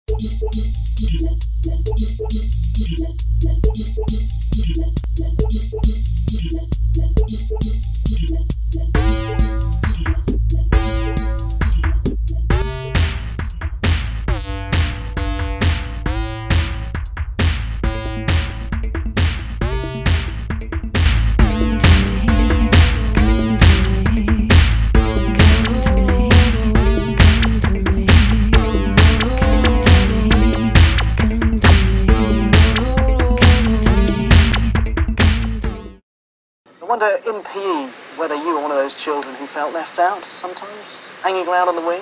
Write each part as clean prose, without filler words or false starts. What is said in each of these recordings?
I wonder in PE whether you were one of those children who felt left out sometimes, hanging around on the wing,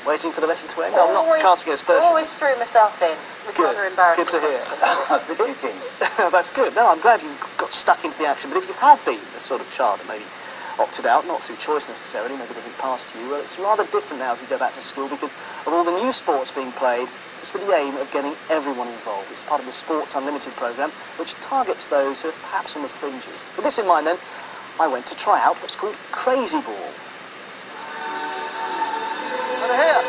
waiting for the lesson to end. I'm not casting aspersions. I always threw myself in with rather embarrassing Good to hear. consequences. That's good. No, I'm glad you got stuck into the action. But if you had been the sort of child that maybe opted out, not through choice necessarily, maybe they've been passed to you, well, it's rather different now if you go back to school because of all the new sports being played, just with the aim of getting everyone involved. It's part of the Sports Unlimited programme, which targets those who are perhaps on the fringes. With this in mind then, I went to try out what's called Crazy Ball. Over here.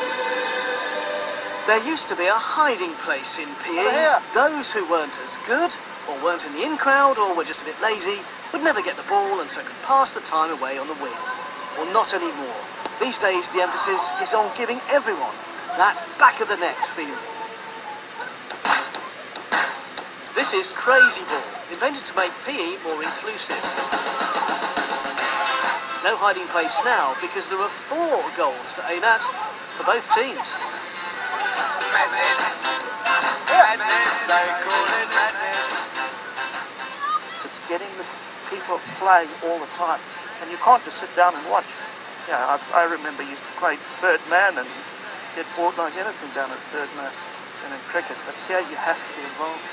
There used to be a hiding place in PE. Those who weren't as good, or weren't in the in crowd, or were just a bit lazy, would never get the ball and so could pass the time away on the wing. Well, not anymore. These days the emphasis is on giving everyone that back of the net feeling. This is Crazy Ball, invented to make PE more inclusive. No hiding place now because there are 4 goals to aim at for both teams. It's getting the people playing all the time, and you can't just sit down and watch. Yeah, I remember used to play third man and get bored like anything down at third man and in cricket, but here you have to be involved.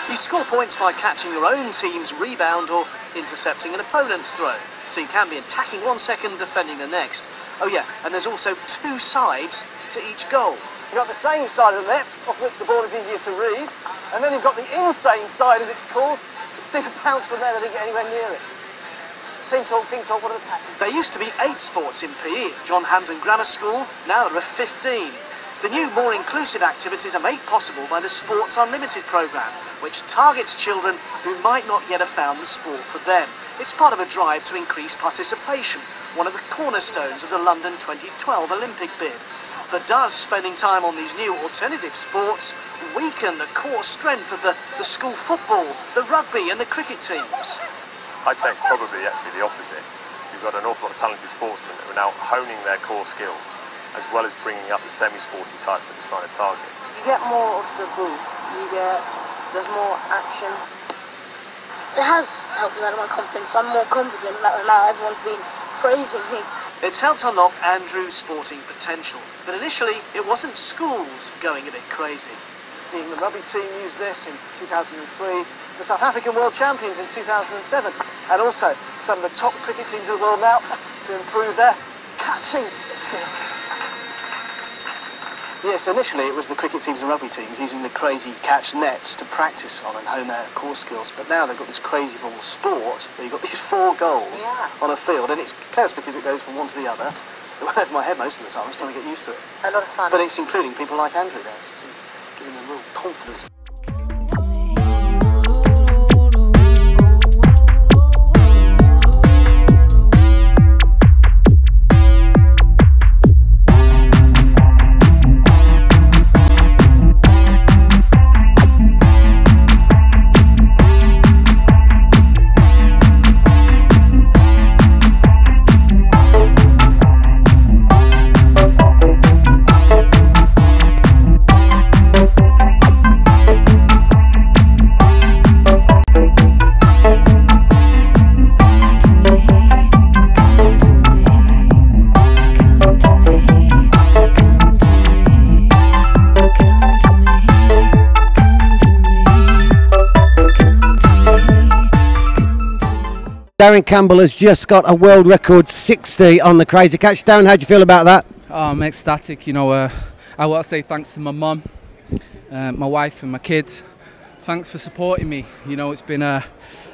You score points by catching your own team's rebound or intercepting an opponent's throw, so you can be attacking 1 second, defending the next. Oh yeah, and there's also 2 sides to each goal. You've got the sane side of the net, off which the ball is easier to read, and then you've got the insane side, as it's called. See the bounce from there, they didn't get anywhere near it. Team talk, what are the tactics? There used to be 8 sports in PE at John Hampden Grammar School, now there are 15. The new, more inclusive activities are made possible by the Sports Unlimited programme, which targets children who might not yet have found the sport for them. It's part of a drive to increase participation, one of the cornerstones of the London 2012 Olympic bid. But does spending time on these new alternative sports weaken the core strength of the school football, the rugby and the cricket teams? I'd say it's probably actually the opposite. You've got an awful lot of talented sportsmen who are now honing their core skills, as well as bringing up the semi-sporty types that we're trying to target. You get more of the booth, there's more action. It has helped develop my confidence. I'm more confident now everyone's been praising me. It's helped unlock Andrew's sporting potential, but initially it wasn't schools going a bit crazy. The rugby team used this in 2003, the South African World Champions in 2007, and also some of the top cricket teams of the world now to improve their catching skills. Yes, initially it was the cricket teams and rugby teams using the Crazycatch nets to practice on and hone their core skills, but now they've got this Crazy Ball sport where you've got these 4 goals on a field, and it's close because it goes from one to the other. It went over my head most of the time. I was trying to get used to it. A lot of fun. But it's including people like Andrew there, so giving them real confidence. Darren Campbell has just got a world record 60 on the Crazycatch. Darren, how do you feel about that? Oh, I'm ecstatic. You know, I want to say thanks to my mum, my wife and my kids. Thanks for supporting me. You know, it's been a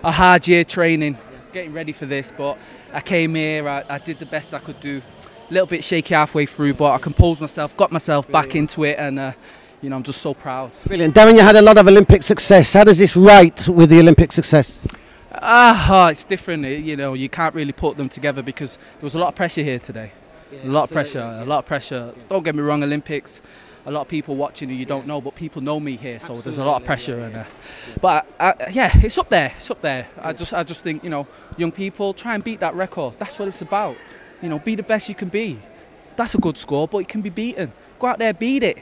hard year training, getting ready for this, but I came here, I did the best I could do. A little bit shaky halfway through, but I composed myself, got myself back into it, and you know, I'm just so proud. Brilliant. Darren, you had a lot of Olympic success. How does this rate with the Olympic success? It's different. You know, you can't really put them together because there was a lot of pressure here today. A lot of pressure. Don't get me wrong, Olympics, a lot of people watching who you don't know, but people know me here, so there's a lot of pressure. Yeah, it's up there. It's up there. I just think, you know, young people, try and beat that record. That's what it's about. You know, be the best you can be. That's a good score, but it can be beaten. Go out there, beat it.